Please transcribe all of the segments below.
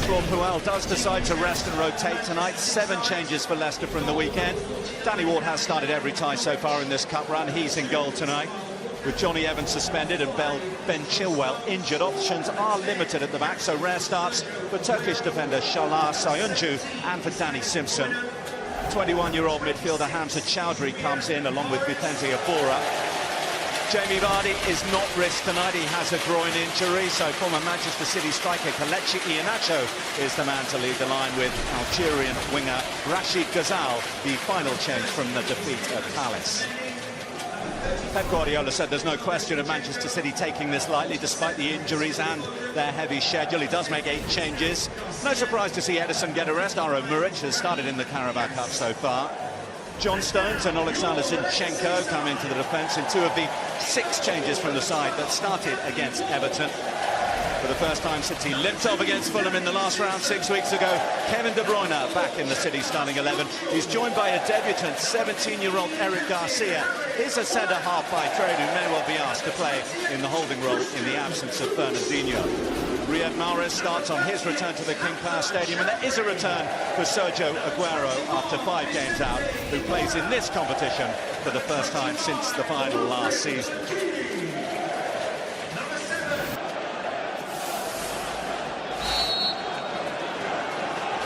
Claude Puel does decide to rest and rotate tonight. 7 changes for Leicester from the weekend. Danny Ward has started every tie so far in this cup run. He's in goal tonight. With Johnny Evans suspended and Ben Chilwell injured, options are limited at the back, so rare starts for Turkish defender Şalar Sayuncu and for Danny Simpson. 21-year-old midfielder Hamza Chowdhury comes in along with Vicente Iborra. Jamie Vardy is not risked tonight. He has a groin injury, so former Manchester City striker Kelechi Iheanacho is the man to lead the line with Algerian winger Rashid Ghazal, the final change from the defeat at Palace. Pep Guardiola said there's no question of Manchester City taking this lightly despite the injuries and their heavy schedule. He does make 8 changes. No surprise to see Ederson get a rest. Aro Muric has started in the Carabao Cup so far. John Stones and Alexander Zinchenko come into the defence in 2 of the 6 changes from the side that started against Everton. For the first time since he limped off against Fulham in the last round 6 weeks ago, Kevin De Bruyne back in the City starting 11. He's joined by a debutant, 17-year-old Eric Garcia. He's a centre-half by trade who may well be asked to play in the holding role in the absence of Fernandinho. Riyad Mahrez starts on his return to the King Power Stadium, and there is a return for Sergio Aguero after 5 games out, who plays in this competition for the first time since the final last season.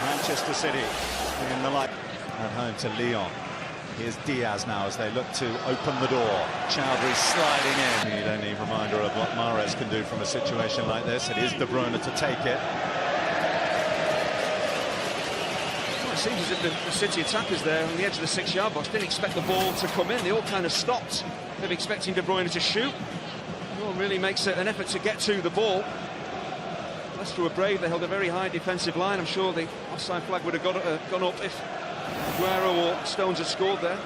Manchester City in the light at home to Lyon. Here's Diaz now as they look to open the door. Chowdhury sliding in. You don't need a reminder of what Mahrez can do from a situation like this. It is De Bruyne to take it. Well, it seems as if the City attackers there on the edge of the 6-yard box didn't expect the ball to come in. They all kind of stopped. They were expecting De Bruyne to shoot. No one really makes an effort to get to the ball. Leicester were brave. They held a very high defensive line. I'm sure the offside flag would have gone up if Aguero or Stones had scored there.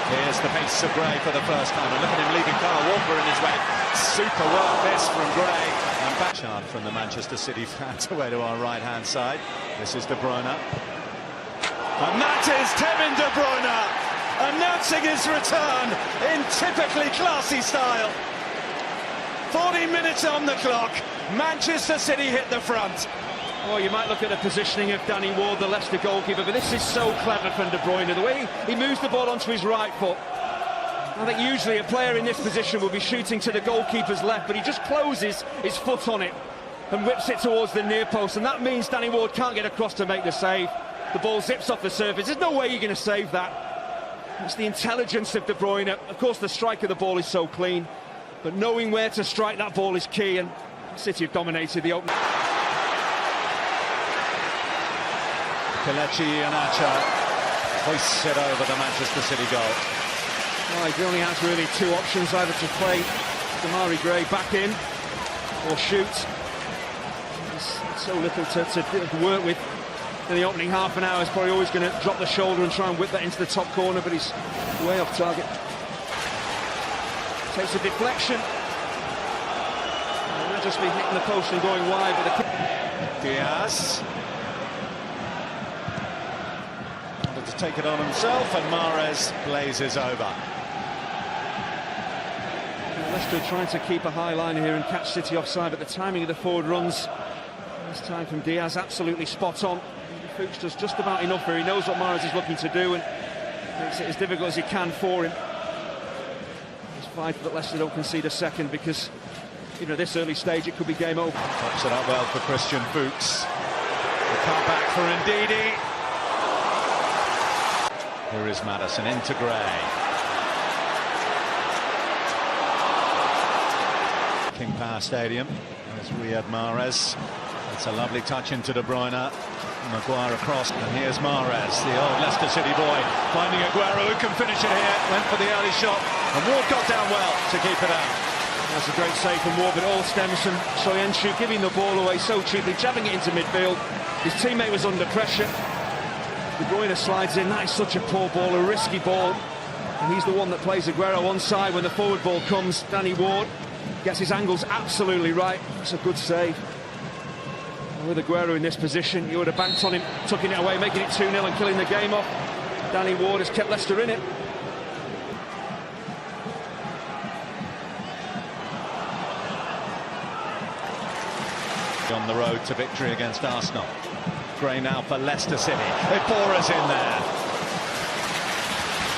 Here's the pace of Gray for the first time, and look at him leaving Kyle Walker in his way. Super work this from Gray. And back chart from the Manchester City fans away to our right-hand side. This is De Bruyne. And that is Kevin De Bruyne announcing his return in typically classy style. 40 minutes on the clock. Manchester City hit the front. Oh, you might look at the positioning of Danny Ward, the Leicester goalkeeper, but this is so clever from De Bruyne. The way he moves the ball onto his right foot. I think usually a player in this position will be shooting to the goalkeeper's left, but he just closes his foot on it and whips it towards the near post, and that means Danny Ward can't get across to make the save. The ball zips off the surface. There's no way you're going to save that. It's the intelligence of De Bruyne. Of course, the strike of the ball is so clean, but knowing where to strike that ball is key, and City have dominated the opening. Kelechi Iheanacho hoists it over the Manchester City goal. Well, he only has really 2 options, either to play Demarai Gray back in or shoot. There's so little to work with in the opening half an hour. He's probably always going to drop the shoulder and try and whip that into the top corner, but he's way off target. Takes a deflection. He might just be hitting the post and going wide, but the Diaz wanted to take it on himself, and Mahrez blazes over. Leicester trying to keep a high line here and catch City offside, but the timing of the forward runs this time from Diaz absolutely spot on. Fuchs does just about enough here. He knows what Mahrez is looking to do and makes it as difficult as he can for him. It's vital that Leicester don't concede a second, because even at this early stage it could be game over. Tops it up well for Christian Fuchs. The cut back for Ndidi. Here is Maddison into Gray. King Power Stadium. There's Riyad Mahrez. It's a lovely touch into De Bruyne. Maguire across, and here's Mahrez, the old Leicester City boy, finding Aguero, who can finish it here. Went for the early shot, and Ward got down well to keep it out. That's a great save from Ward, but all stems from Soyuncu giving the ball away so cheaply, jabbing it into midfield. His teammate was under pressure. De Bruyne slides in. That is such a poor ball, a risky ball, and he's the one that plays Aguero on side when the forward ball comes. Danny Ward gets his angles absolutely right. It's a good save. With Aguero in this position, you would have banked on him, tucking it away, making it 2-0 and killing the game off. Danny Ward has kept Leicester in it. On on the road to victory against Arsenal. Gray now for Leicester City. Ibora's in there.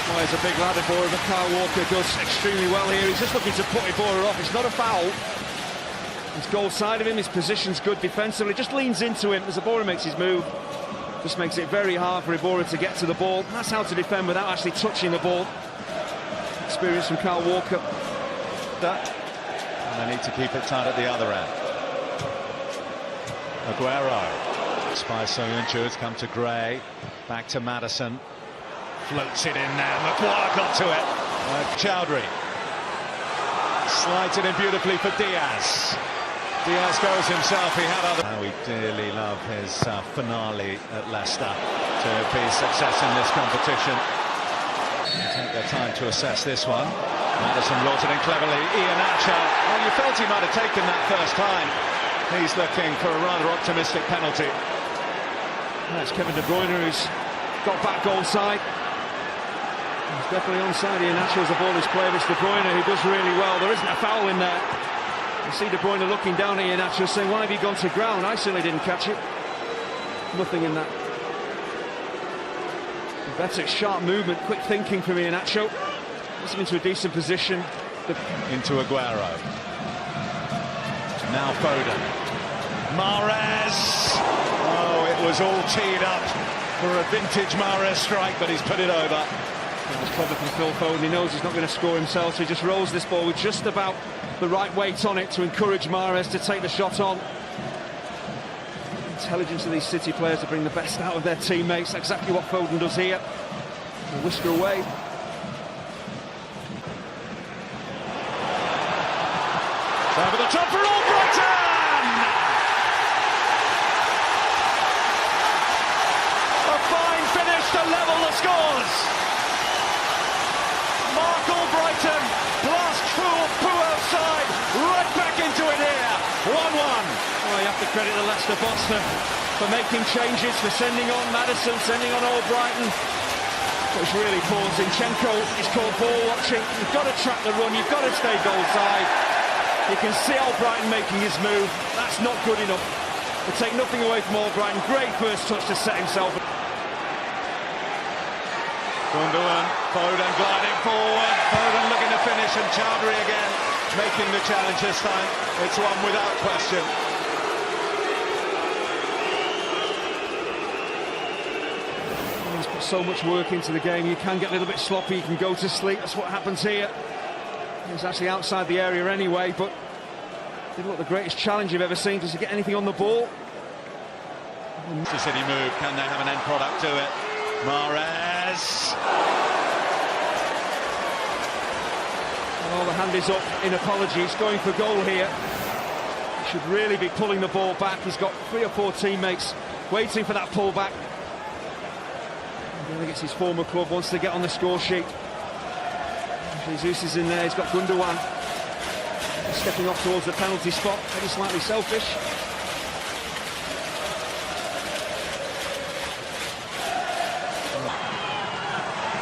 Well, he's a big lad, Ibora, but Kyle Walker does extremely well here. He's just looking to put Ibora off. It's not a foul. He's goal side of him, his position's good defensively, just leans into him as Ibora makes his move. Just makes it very hard for Ibora to get to the ball. That's how to defend without actually touching the ball. Experience from Kyle Walker. And they need to keep it tight at the other end. Aguero. Spies Soyuncu, it's come to Gray. Back to Maddison. Floats it in there. Maguire got to it. Chowdhury. Slides it in beautifully for Diaz. Diaz goes himself. He had other... How we dearly love his finale at Leicester to be a success in this competition. Take their time to assess this one. Maddison brought it in cleverly. Iheanacho. Well, you felt he might have taken that first time. He's looking for a rather optimistic penalty. That's Kevin De Bruyne who's got back goal side. He's definitely onside. Iheanacho as the ball is played. It's De Bruyne who does really well. There isn't a foul in there. You see De Bruyne looking down at Iheanacho saying, why have you gone to ground? I certainly didn't catch it. Nothing in that. Better sharp movement, quick thinking from Iheanacho. Puts him into a decent position. Into Aguero. Now Foden. Mahrez! Oh, it was all teed up for a vintage Mahrez strike, but he's put it over. It was clever from Phil Foden. He knows he's not going to score himself, so he just rolls this ball with just about the right weight on it to encourage Mahrez to take the shot on. Intelligence of these City players to bring the best out of their teammates. Exactly what Foden does here. A whisker away. Over the top for Albrighton! A fine finish to level the scores. Mark Albrighton blasts through outside, right back into it here. 1-1. Well, you have to credit the Leicester boss for making changes, for sending on Maddison, sending on Albrighton. But it's really poor. Zinchenko is called ball watching. You've got to track the run, you've got to stay goal side. You can see Albrighton making his move. That's not good enough. To take nothing away from Albrighton. Great first touch to set himself. Gundogan, Foden gliding forward. Foden looking to finish, and Chowdhury again making the challenge this time. It's one without question. He's put so much work into the game. You can get a little bit sloppy. You can go to sleep. That's what happens here. He's actually outside the area anyway, but didn't look the greatest challenge you've ever seen. Does he get anything on the ball? Leicester City move. Can they have an end product to it? Mahrez. Oh, the hand is up in apology. He's going for goal here. He should really be pulling the ball back. He's got 3 or 4 teammates waiting for that pull back. I think it's his former club, wants to get on the score sheet. Jesus is in there, he's got Gundogan stepping off towards the penalty spot, maybe slightly selfish.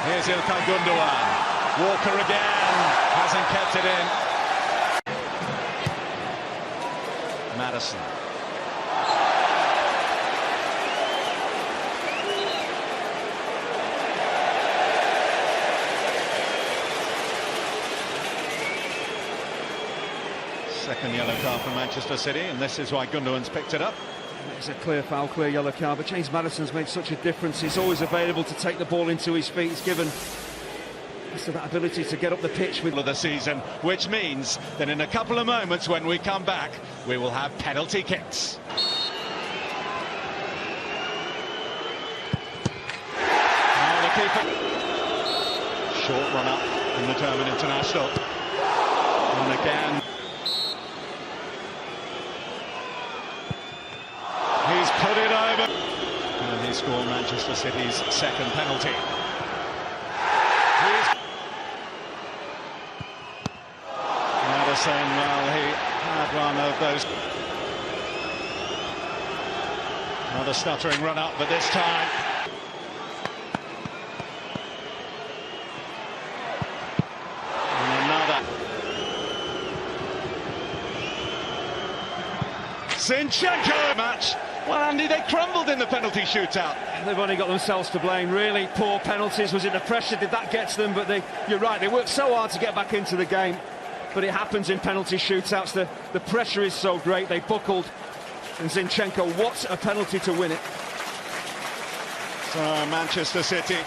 Here's Ilkay Gundogan. Walker again, hasn't kept it in. Maddison. Second yellow card for Manchester City, and this is why Gundogan's picked it up. It's a clear foul, clear yellow card, but James Maddison's made such a difference. He's always available to take the ball into his feet. He's given that ability to get up the pitch with of the season, which means that in a couple of moments when we come back, we will have penalty kicks. Now the keeper. Short run up from the German international. And again. He's put it over. And he scored Manchester City's second penalty. Maddison, well, he had one of those. Another stuttering run up, but this time. And another. Zinchenko match. Well, Andy, they crumbled in the penalty shootout. They've only got themselves to blame, really. Poor penalties. Was it the pressure? Did that get to them? But you're right, they worked so hard to get back into the game. But it happens in penalty shootouts. The pressure is so great. They buckled. And Zinchenko, what a penalty to win it. So Manchester City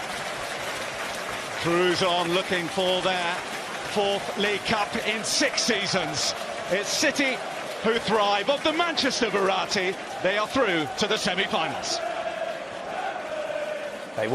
cruise on, looking for their 4th League Cup in 6 seasons. It's City who thrive. Of the Manchester variety, they are through to the semi-finals. They